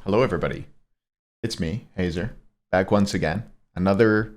Hello everybody, it's me, Hazer, back once again. Another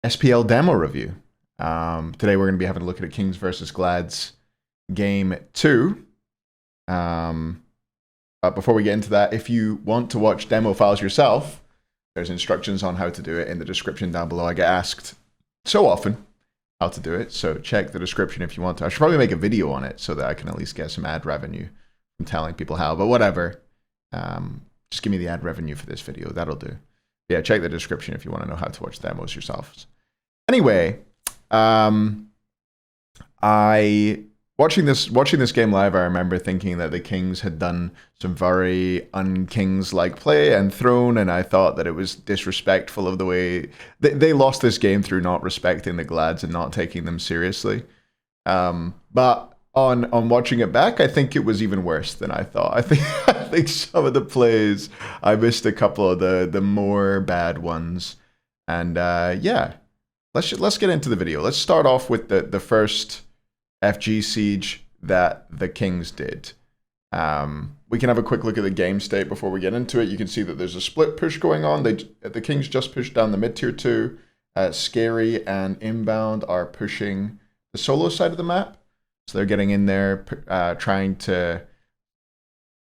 SPL demo review. Today we're going to be having a look at a Kings vs. Glads Game 2. But before we get into that, if you want to watch demo files yourself, there's instructions on how to do it in the description down below. I get asked so often how to do it, so check the description if you want to. I should probably make a video on it so that I can at least get some ad revenue from telling people how, but whatever. Just give me the ad revenue for this video. That'll do. Yeah, check the description if you want to know how to watch demos yourselves. Anyway, watching this game live, I remember thinking that the Kings had done some very un-Kings-like play and thrown, and I thought that it was disrespectful of the way they lost this game through not respecting the Glads and not taking them seriously. But on watching it back, I think it was even worse than I thought. I think some of the plays, I missed a couple of the more bad ones. And yeah, let's get into the video. Let's start off with the first FG siege that the Kings did. We can have a quick look at the game state before we get into it. You can see that there's a split push going on. The Kings just pushed down the mid tier 2. Scary and Inbound are pushing the solo side of the map. So they're getting in there, trying to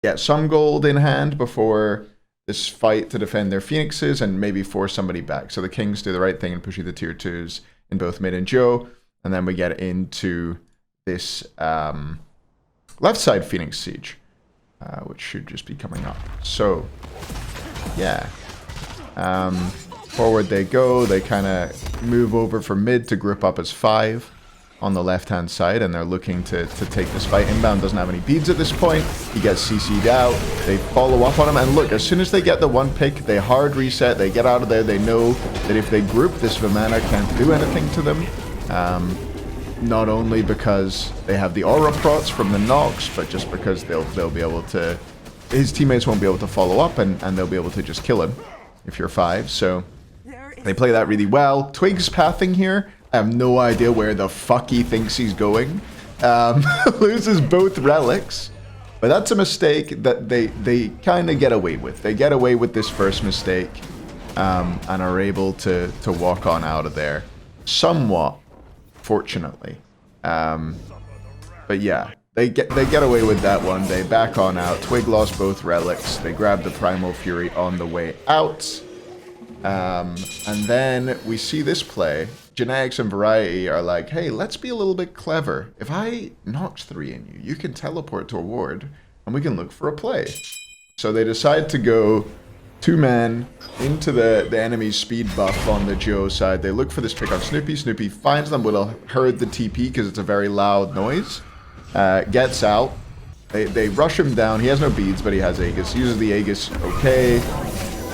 get some gold in hand before this fight to defend their Phoenixes and maybe force somebody back. So the Kings do the right thing and pushing the tier 2s in both mid and Joe. And then we get into this left side Phoenix siege, which should just be coming up. So, yeah. Forward they go. They kind of move over from mid to group up as 5. On the left-hand side, and they're looking to take this fight. Inbound doesn't have any beads at this point. He gets CC'd out. They follow up on him, and look, as soon as they get the one pick, they hard reset. They get out of there. They know that if they group, this Vimana can't do anything to them. Not only because they have the aura prots from the Nox, but just because they'll be able to... His teammates won't be able to follow up, and they'll be able to just kill him if you're 5. So they play that really well. Twig's pathing here. I have no idea where the fuck he thinks he's going. Loses both relics. But that's a mistake that they kind of get away with. They get away with this first mistake and are able to walk on out of there. Somewhat, fortunately. But yeah, they get away with that one. They back on out. Twig lost both relics. They grab the Primal Fury on the way out. And then we see this play. Genetics and Variety are like, hey, let's be a little bit clever. If I notch 3 in you, you can teleport to a ward, and we can look for a play. So they decide to go 2-man into the enemy's speed buff on the Joe side. They look for this pick on Snoopy. Snoopy finds them, will heard the TP because it's a very loud noise. Gets out. They rush him down. He has no beads, but he has Aegis. Uses the Aegis. Okay.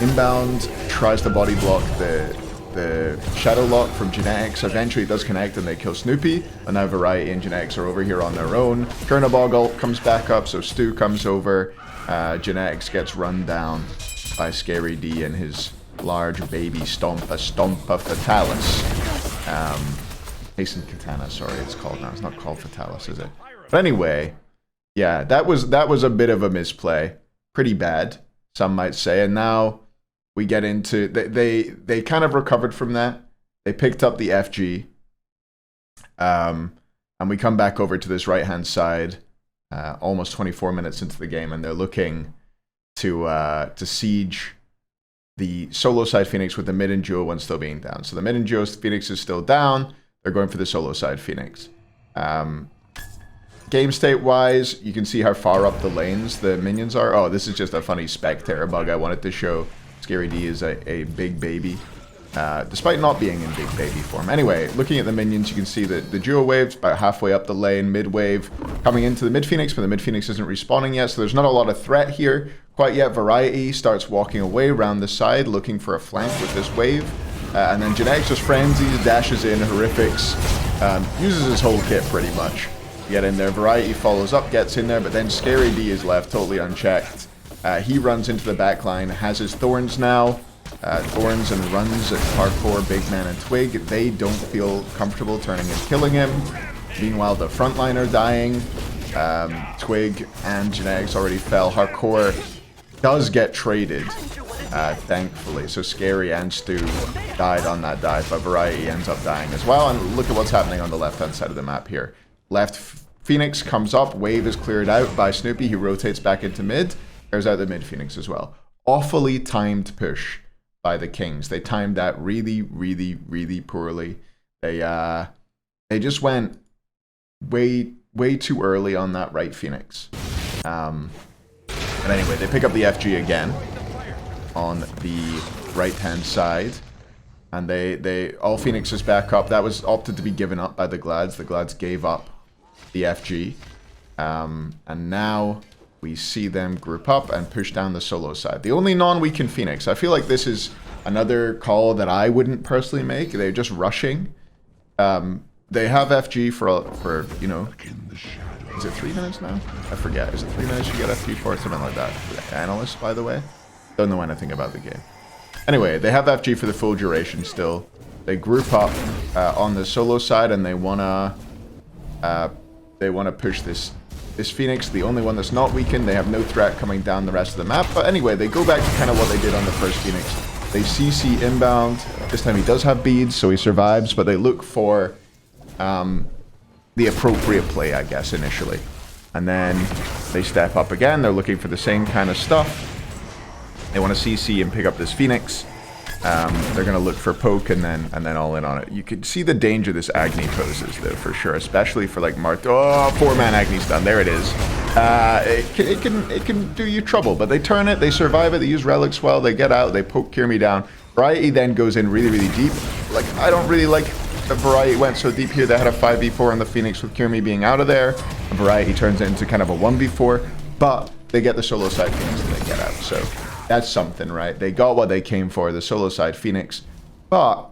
Inbound tries to body block the Shadow Lock from Genetics. Eventually it does connect and they kill Snoopy. And now Variety and Genetics are over here on their own. Chernobog comes back up, so Stu comes over. Genetics gets run down by Scary D and his large baby Stompa Fatalis. Hasten Katana, sorry, it's called now. It's not called Fatalis, is it? But anyway, yeah, that was a bit of a misplay. Pretty bad, some might say. And now we get into... They kind of recovered from that. They picked up the FG. And we come back over to this right-hand side, almost 24 minutes into the game, and they're looking to siege the solo side Phoenix with the mid and duo one still being down. So the mid and duo Phoenix is still down. They're going for the solo side Phoenix. Game state-wise, you can see how far up the lanes the minions are. Oh, this is just a funny Spectre bug I wanted to show. Scary D is a big baby, despite not being in big baby form. Anyway, looking at the minions, you can see that the duo wave's about halfway up the lane, mid wave coming into the mid Phoenix, but the mid Phoenix isn't respawning yet, so there's not a lot of threat here quite yet. Variety starts walking away around the side, looking for a flank with this wave, and then Genetics just frenzies, dashes in, horrifics, uses his whole kit pretty much. Get in there. Variety follows up, gets in there, but then Scary D is left totally unchecked. He runs into the back line, has his Thorns now. Thorns and runs at Hardcore, Big Man, and Twig. They don't feel comfortable turning and killing him. Meanwhile, the frontliner dying. Twig and Genetics already fell. Hardcore does get traded, thankfully. So Scary and Stu died on that dive, but Variety ends up dying as well. And look at what's happening on the left-hand side of the map here. Left Phoenix comes up, wave is cleared out by Snoopy, he rotates back into mid, clears out the mid Phoenix as well. Awfully timed push by the Kings. They timed that really, really, really poorly. They just went way too early on that right Phoenix. But anyway, they pick up the FG again on the right-hand side. And all Phoenix is back up. That was opted to be given up by the Glads. The Glads gave up the FG. And now we see them group up and push down the solo side. The only non-weakened Phoenix. I feel like this is another call that I wouldn't personally make. They're just rushing. They have FG for you know, is it 3 minutes now? I forget. Is it 3 minutes you get FG for? Something like that. Analyst, by the way. Don't know anything about the game. Anyway, they have FG for the full duration still. They group up on the solo side and they wanna push this Phoenix, the only one that's not weakened. They have no threat coming down the rest of the map. But anyway, they go back to kind of what they did on the first Phoenix. They CC inbound. This time he does have beads, so he survives. But they look for the appropriate play, I guess, initially. And then they step up again. They're looking for the same kind of stuff. They want to CC and pick up this Phoenix. They're going to look for poke and then all in on it. You can see the danger this Agni poses, though, for sure. Especially for, like, Mart. Oh, 4-man Agni stun. There it is. It can do you trouble. But they turn it. They survive it. They use relics well. They get out. They poke Kirmi down. Variety then goes in really, really deep. Like, I don't really like the Variety went so deep here. They had a 5v4 on the Phoenix with Kirmi being out of there. And Variety turns it into kind of a 1v4. But they get the solo side Phoenix and they get out. So that's something, right? They got what they came for, the solo side Phoenix. But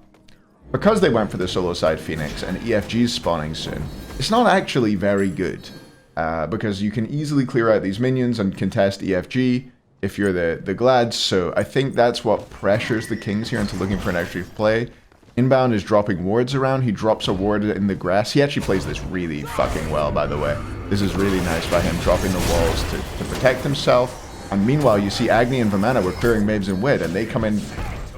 because they went for the solo side Phoenix and EFG's spawning soon, it's not actually very good. Because you can easily clear out these minions and contest EFG if you're the Glads. So I think that's what pressures the Kings here into looking for an extra play. Inbound is dropping wards around. He drops a ward in the grass. He actually plays this really fucking well, by the way. This is really nice by him, dropping the walls to protect himself. And meanwhile, you see Agni and Vamana were clearing waves in mid, and they come in,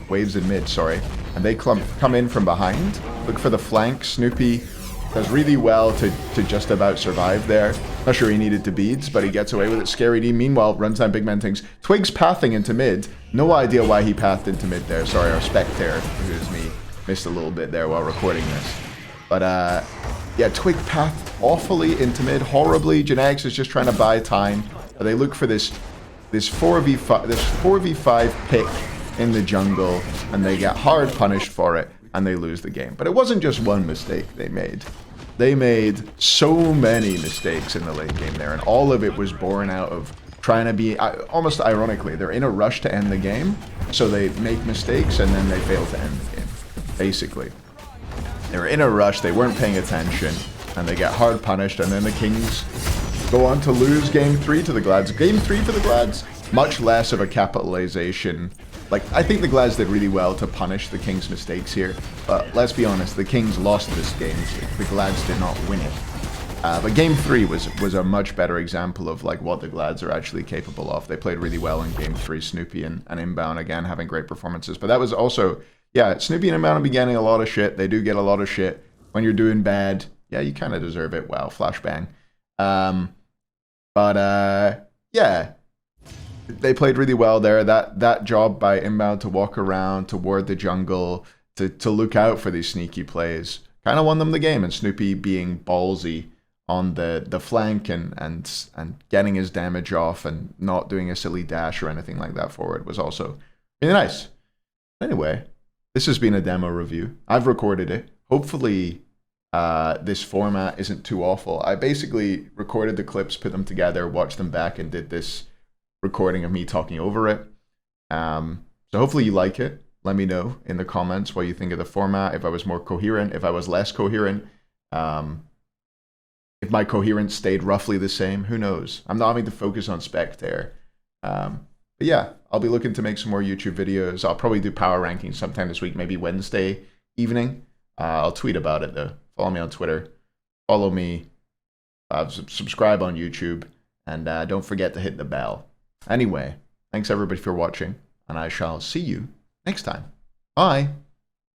waves in mid, sorry. And they come in from behind, look for the flank. Snoopy does really well to just about survive there. Not sure he needed to beads, but he gets away with it. Scary D, meanwhile, runs down Big Man things. Twig's pathing into mid. No idea why he pathed into mid there. Sorry, our Spectre, who's me, missed a little bit there while recording this. But, yeah, Twig pathed awfully into mid, horribly. Genetics is just trying to buy time. They look for this 4v5 pick in the jungle, and they get hard punished for it, and they lose the game. But it wasn't just one mistake they made. They made so many mistakes in the late game there, and all of it was born out of trying to be, almost ironically, they're in a rush to end the game, so they make mistakes, and then they fail to end the game, basically. They were in a rush, they weren't paying attention, and they get hard punished, and then the Kings go on to lose Game 3 to the Glads. Game 3 for the Glads, much less of a capitalization. Like, I think the Glads did really well to punish the Kings' mistakes here. But let's be honest, the Kings lost this game. The Glads did not win it. But Game 3 was a much better example of like what the Glads are actually capable of. They played really well in Game 3. Snoopy and Inbound, again, having great performances. But that was also, yeah, Snoopy and Inbound have been getting a lot of shit. They do get a lot of shit. When you're doing bad, yeah, you kind of deserve it. Wow, flashbang. Yeah, they played really well there. That job by Inbound to walk around, to ward the jungle, to look out for these sneaky plays, kind of won them the game. And Snoopy being ballsy on the flank and getting his damage off and not doing a silly dash or anything like that forward was also really nice. Anyway, this has been a demo review. I've recorded it. Hopefully this format isn't too awful. I basically recorded the clips, put them together, watched them back, and did this recording of me talking over it. So hopefully you like it. Let me know in the comments what you think of the format, if I was more coherent, if I was less coherent, if my coherence stayed roughly the same, who knows? I'm not having to focus on Spectre. But yeah, I'll be looking to make some more YouTube videos. I'll probably do power rankings sometime this week, maybe Wednesday evening. I'll tweet about it though. Follow me on Twitter. Follow me. Subscribe on YouTube. And don't forget to hit the bell. Anyway, Thanks everybody for watching, and I shall see you next time. Bye!